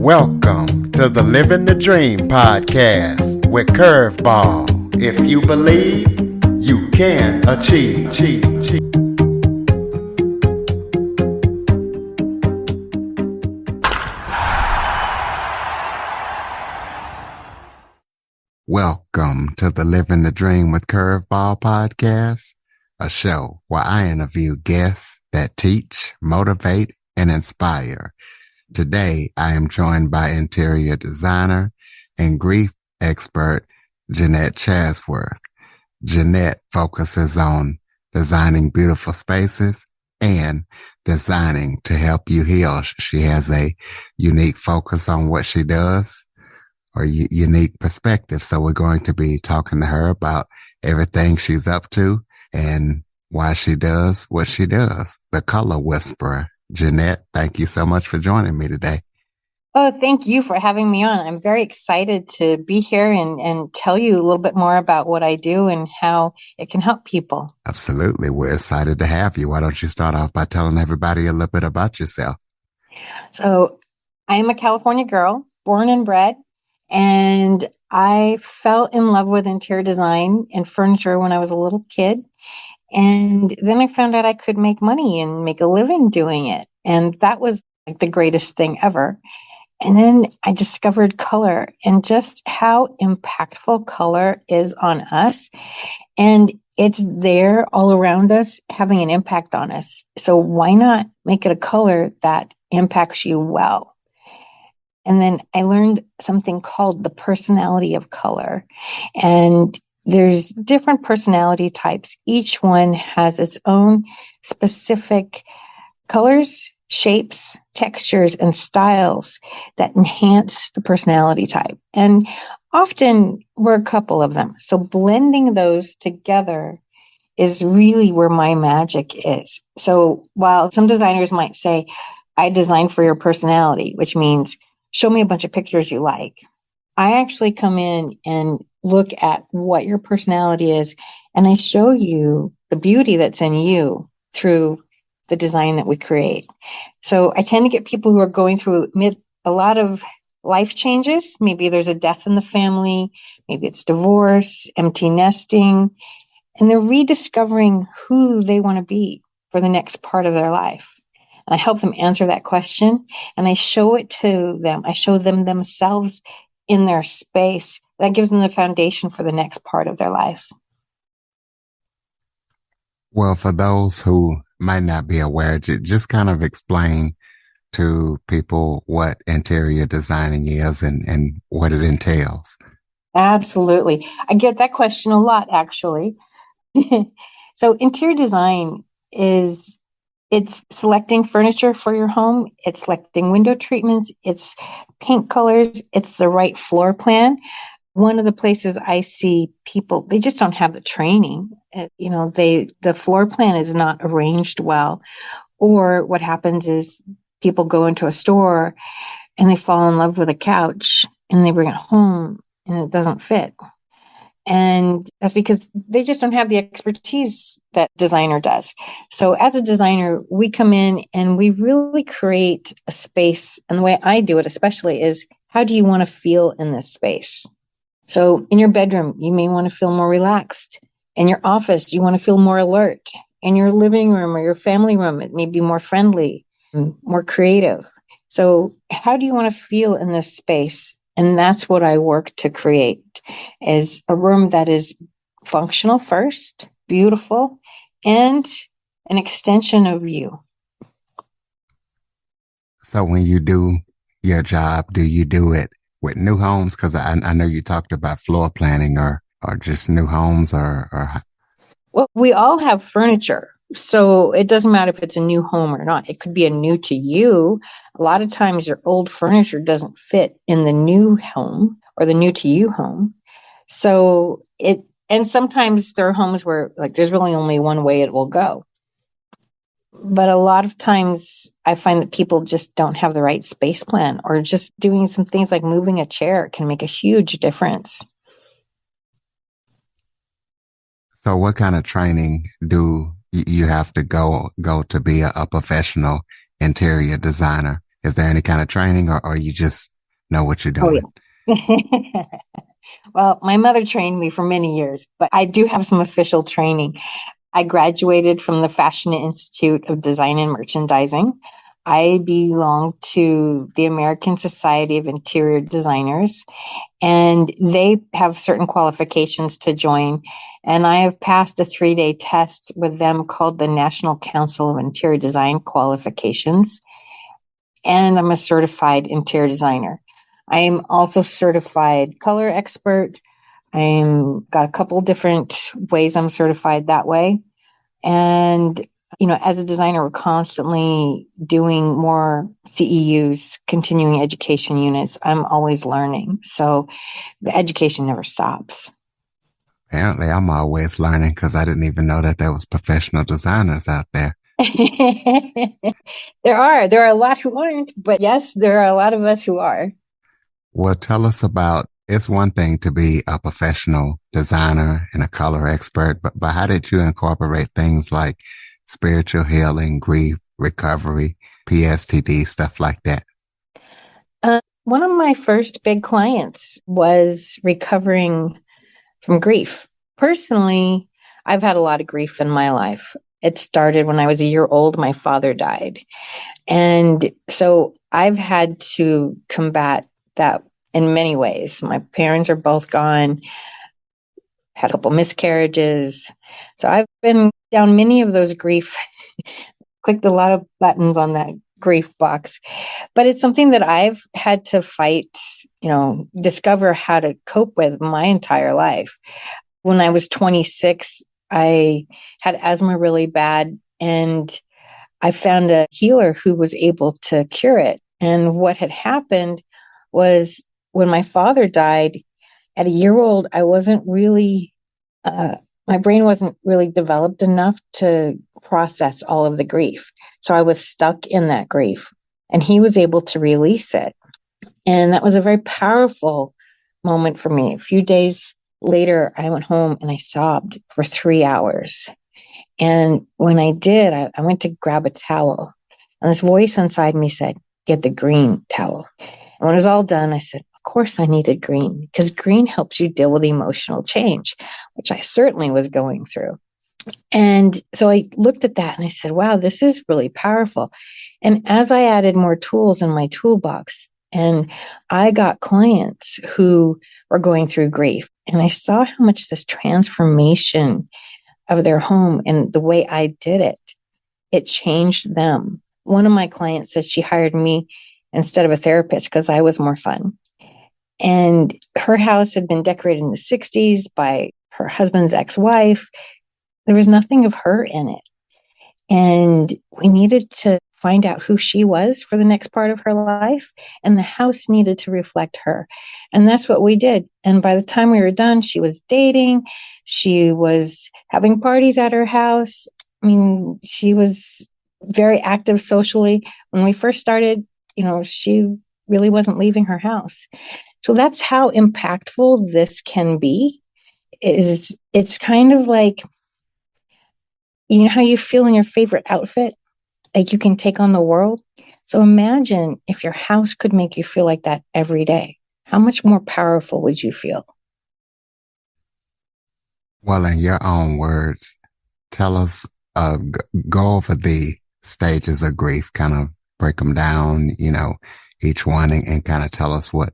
Welcome to the Living the Dream podcast with Curveball. If you believe, you can achieve. Welcome to the Living the Dream with Curveball podcast, a show where I interview guests that teach, motivate, and inspire. Today, I am joined by interior designer and grief expert, Jeanette Chasworth. Jeanette focuses on designing beautiful spaces and designing to help you heal. She has a unique focus on what she does, or unique perspective. So we're going to be talking to her about everything she's up to and why she does what she does. The Color Whisperer. Jeanette, thank you so much for joining me today. Oh, thank you for having me on. I'm very excited to be here and tell you a little bit more about what I do and how it can help people. Absolutely. We're excited to have you. Why don't you start off by telling everybody a little bit about yourself? So I am a California girl, born and bred, and I fell in love with interior design and furniture when I was a little kid. And then I found out I could make money and make a living doing it. And that was like the greatest thing ever. And then I discovered color and just how impactful color is on us. And it's there all around us, having an impact on us. So why not make it a color that impacts you well? And then I learned something called the personality of color. And there's different personality types. Each one has its own specific colors, shapes, textures, and styles that enhance the personality type. And often we're a couple of them. So blending those together is really where my magic is. So while some designers might say, I design for your personality, which means show me a bunch of pictures you like, I actually come in and look at what your personality is, and I show you the beauty that's in you through the design that we create. So I tend to get people who are going through a lot of life changes. Maybe there's a death in the family, maybe it's divorce, empty nesting, and they're rediscovering who they want to be for the next part of their life. And I help them answer that question, and I show it to them. I show them themselves in their space. That gives them the foundation for the next part of their life. Well, for those who might not be aware, just kind of explain to people what interior designing is and what it entails. Absolutely. I get that question a lot, actually. So interior design it's selecting furniture for your home. It's selecting window treatments. It's paint colors. It's the right floor plan. One of the places I see people, they just don't have the training. The floor plan is not arranged well. Or what happens is people go into a store and they fall in love with a couch and they bring it home and it doesn't fit. And that's because they just don't have the expertise that designer does. So as a designer, we come in and we really create a space. And the way I do it especially is, how do you want to feel in this space? So in your bedroom, you may want to feel more relaxed. In your office, you want to feel more alert. In your living room or your family room, it may be more friendly, more creative. So how do you want to feel in this space? And that's what I work to create, is a room that is functional first, beautiful, and an extension of you. So when you do your job, do you do it with new homes? Because I know you talked about floor planning or just new homes or. Well, we all have furniture. So it doesn't matter if it's a new home or not. It could be a new to you. A lot of times your old furniture doesn't fit in the new home or the new to you home. And sometimes there are homes where like there's really only one way it will go. But a lot of times I find that people just don't have the right space plan, or just doing some things like moving a chair can make a huge difference. So what kind of training do you have to go to be a professional interior designer? Is there any kind of training or you just know what you're Oh, doing? yeah. Well, my mother trained me for many years, but I do have some official training. I graduated from the Fashion Institute of Design and Merchandising. I belong to the American Society of Interior Designers, and they have certain qualifications to join. And I have passed a 3-day test with them called the National Council of Interior Design Qualifications. And I'm a certified interior designer. I am also certified color expert. I'm got a couple different ways I'm certified that way. And as a designer, we're constantly doing more CEUs, continuing education units. I'm always learning. So the education never stops. Apparently, I'm always learning because I didn't even know that there was professional designers out there. There are a lot who aren't, but yes, there are a lot of us who are. Well, tell us about it's one thing to be a professional designer and a color expert, but how did you incorporate things like spiritual healing, grief, recovery, PSTD, stuff like that? One of my first big clients was recovering from grief. Personally, I've had a lot of grief in my life. It started when I was a year old. My father died. And so I've had to combat that in many ways. My parents are both gone, had a couple miscarriages. So I've been down many of those grief, clicked a lot of buttons on that grief box. But it's something that I've had to fight, discover how to cope with my entire life. When I was 26, I had asthma really bad, and I found a healer who was able to cure it. And what had happened was when my father died at a year old, I wasn't really, my brain wasn't really developed enough to process all of the grief. So I was stuck in that grief, and he was able to release it. And that was a very powerful moment for me. A few days later, I went home and I sobbed for 3 hours. And when I did, I went to grab a towel. And this voice inside me said, get the green towel. And when it was all done, I said, of course I needed green because green helps you deal with emotional change, which I certainly was going through. And so I looked at that and I said, wow, this is really powerful. And as I added more tools in my toolbox, and I got clients who were going through grief, and I saw how much this transformation of their home and the way I did it, it changed them. One of my clients said she hired me instead of a therapist because I was more fun. And her house had been decorated in the 60s by her husband's ex wife. There was nothing of her in it. And we needed to find out who she was for the next part of her life. And the house needed to reflect her. And that's what we did. And by the time we were done, she was dating, she was having parties at her house. I mean, she was very active socially. When we first started, she really wasn't leaving her house. So that's how impactful this can be. It's kind of like, how you feel in your favorite outfit, like you can take on the world. So imagine if your house could make you feel like that every day. How much more powerful would you feel? Well, in your own words, tell us, go over the stages of grief, kind of break them down, each one and kind of tell us what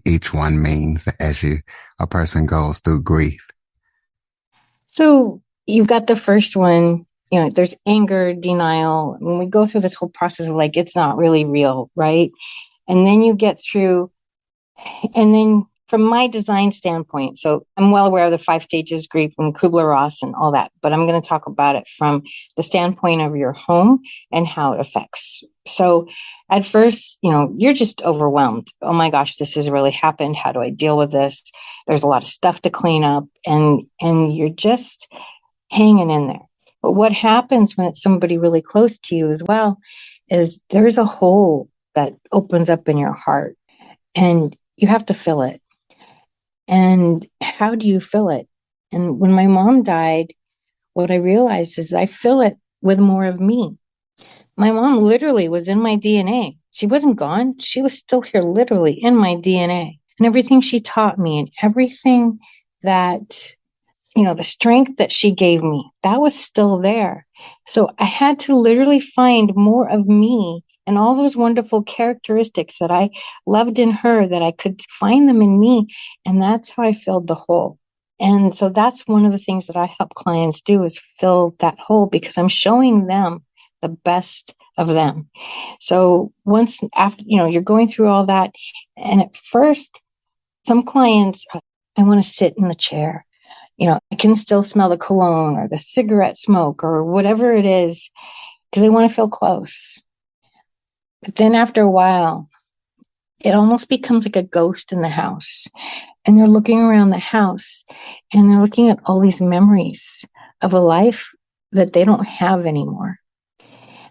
each one means as a person goes through grief. So you've got the first one, there's anger, denial. When we go through this whole process of like, it's not really real, right? And then you get through, and then from my design standpoint, so I'm well aware of the 5 stages grief and Kubler-Ross and all that, but I'm going to talk about it from the standpoint of your home and how it affects. So at first, you're just overwhelmed. Oh my gosh, this has really happened. How do I deal with this? There's a lot of stuff to clean up, and you're just hanging in there. But what happens when it's somebody really close to you as well is there's a hole that opens up in your heart, and you have to fill it. And how do you fill it? And when my mom died, what I realized is I fill it with more of me. My mom literally was in my DNA. She wasn't gone. She was still here, literally in my DNA. And everything she taught me and everything that, the strength that she gave me, that was still there. So I had to literally find more of me and all those wonderful characteristics that I loved in her, that I could find them in me. And that's how I filled the hole. And so that's one of the things that I help clients do, is fill that hole, because I'm showing them the best of them. So once after, you're going through all that, and at first, some clients, I want to sit in the chair. I can still smell the cologne or the cigarette smoke or whatever it is, because they want to feel close. But then after a while, it almost becomes like a ghost in the house. And they're looking around the house and they're looking at all these memories of a life that they don't have anymore,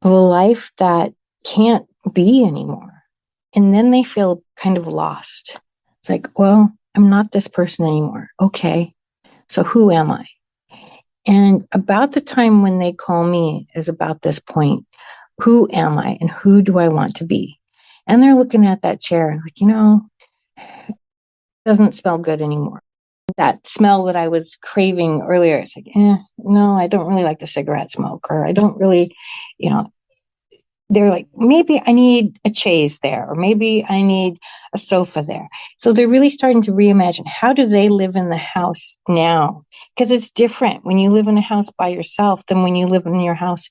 of a life that can't be anymore. And then they feel kind of lost. It's like, well, I'm not this person anymore. Okay, so who am I? And about the time when they call me is about this point. Who am I and who do I want to be? And they're looking at that chair like, it doesn't smell good anymore. That smell that I was craving earlier, it's like, no, I don't really like the cigarette smoke, or I don't really, they're like, maybe I need a chaise there, or maybe I need a sofa there. So they're really starting to reimagine, how do they live in the house now? Because it's different when you live in a house by yourself than when you live in your house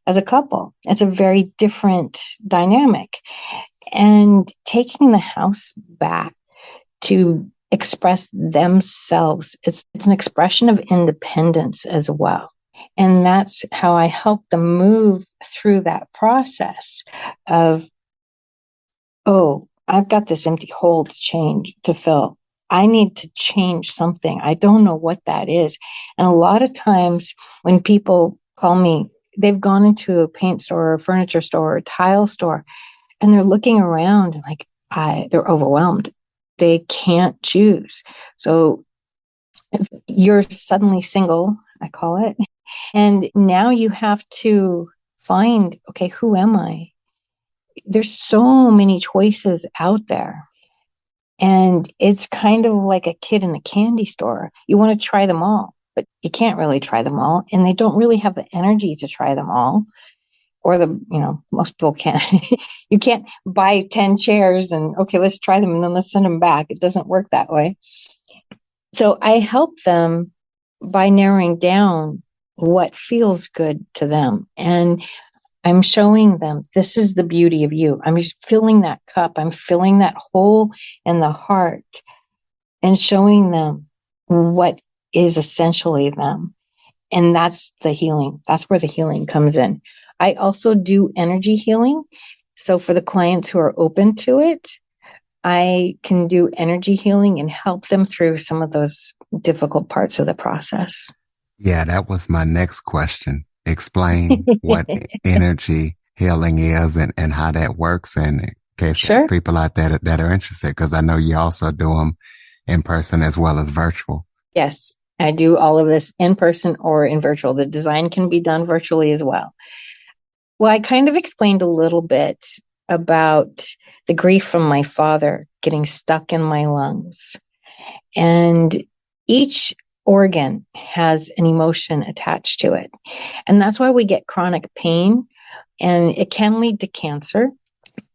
as a couple. It's a very different dynamic. And taking the house back to express themselves, it's an expression of independence as well. And that's how I help them move through that process of, oh, I've got this empty hole to fill. I need to change something. I don't know what that is. And a lot of times when people call me, they've gone into a paint store or a furniture store or a tile store, and they're looking around and like, they're overwhelmed. They can't choose. So if you're suddenly single, I call it, and now you have to find, okay, who am I? There's so many choices out there. And it's kind of like a kid in a candy store. You want to try them all, but you can't really try them all. And they don't really have the energy to try them all. Or most people can't. You can't buy 10 chairs and, okay, let's try them and then let's send them back. It doesn't work that way. So I help them by narrowing down what feels good to them. And I'm showing them, this is the beauty of you. I'm just filling that cup. I'm filling that hole in the heart and showing them what is essentially them. And that's the healing. That's where the healing comes in. I also do energy healing. So for the clients who are open to it, I can do energy healing and help them through some of those difficult parts of the process. Yeah, that was my next question. Explain what energy healing is and how that works, and in case there's people out there that are interested, because I know you also do them in person as well as virtual. Yes, I do all of this in person or in virtual. The design can be done virtually as well. Well, I kind of explained a little bit about the grief from my father getting stuck in my lungs. And each organ has an emotion attached to it. And that's why we get chronic pain, and it can lead to cancer,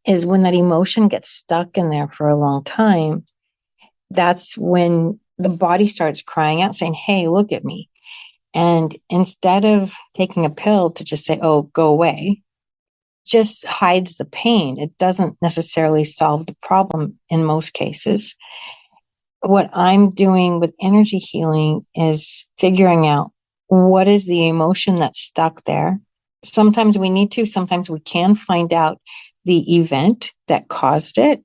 is when that emotion gets stuck in there for a long time. That's when the body starts crying out, saying, hey, look at me. And instead of taking a pill to just say, oh, go away, just hides the pain. It doesn't necessarily solve the problem in most cases. What I'm doing with energy healing is figuring out what is the emotion that's stuck there. Sometimes we need to, sometimes we can find out the event that caused it.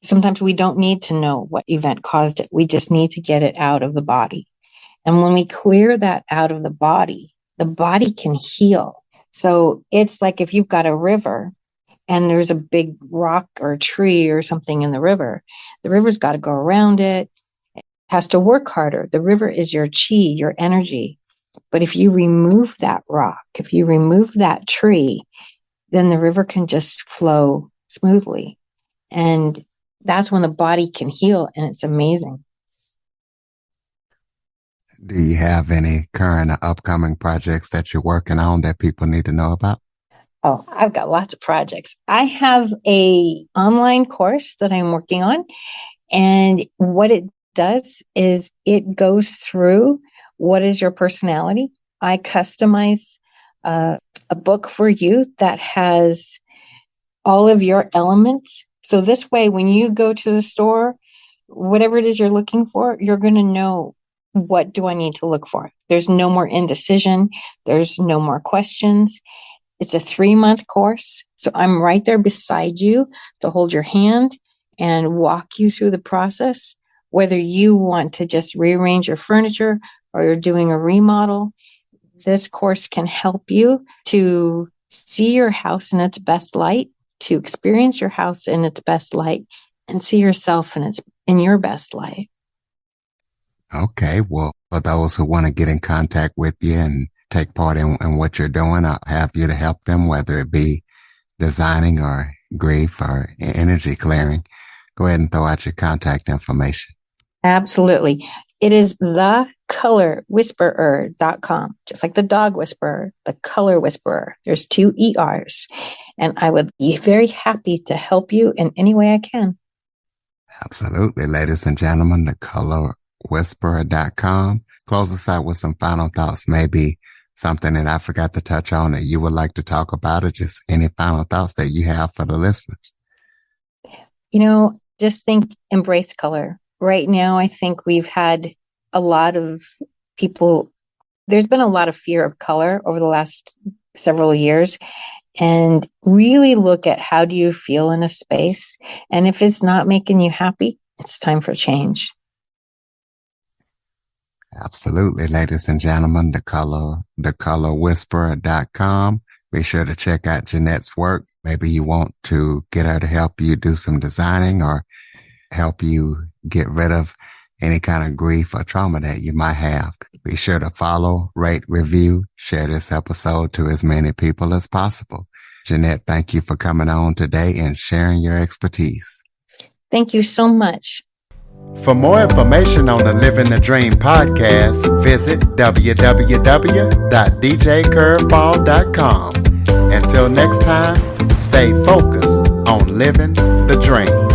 Sometimes we don't need to know what event caused it. We just need to get it out of the body. And when we clear that out of the body can heal. So it's like if you've got a river and there's a big rock or a tree or something in the river's got to go around it. It has to work harder. The river is your chi, your energy. But if you remove that rock, if you remove that tree, then the river can just flow smoothly. And that's when the body can heal, and it's amazing. Do you have any current or upcoming projects that you're working on that people need to know about? Oh, I've got lots of projects. I have a online course that I'm working on, and what it does is it goes through what is your personality. I customize a book for you that has all of your elements. So this way, when you go to the store, whatever it is you're looking for, you're going to know, what do I need to look for? There's no more indecision. There's no more questions. It's a 3-month course. So I'm right there beside you to hold your hand and walk you through the process, whether you want to just rearrange your furniture or you're doing a remodel. This course can help you to see your house in its best light, to experience your house in its best light, and see yourself in your best light. Okay, well, for those who want to get in contact with you and take part in what you're doing, I'll have you to help them, whether it be designing or grief or energy clearing. Go ahead and throw out your contact information. Absolutely. It is thecolorwhisperer.com, just like the dog whisperer, the color whisperer. There's 2 ERs. And I would be very happy to help you in any way I can. Absolutely. Ladies and gentlemen, thecolorwhisperer.com. Close us out with some final thoughts. Maybe something that I forgot to touch on that you would like to talk about, or just any final thoughts that you have for the listeners. Just think, embrace color. Right now, I think we've had a lot of people, there's been a lot of fear of color over the last several years. And really look at, how do you feel in a space? And if it's not making you happy, it's time for change. Absolutely, ladies and gentlemen, thecolorwhisperer.com. Be sure to check out Jeanette's work. Maybe you want to get her to help you do some designing or help you get rid of any kind of grief or trauma that you might have. Be sure to follow, rate, review, share this episode to as many people as possible. Jeanette, thank you for coming on today and sharing your expertise. Thank you so much. For more information on the Living the Dream podcast, visit www.djcurveball.com. Until next time, stay focused on living the dream.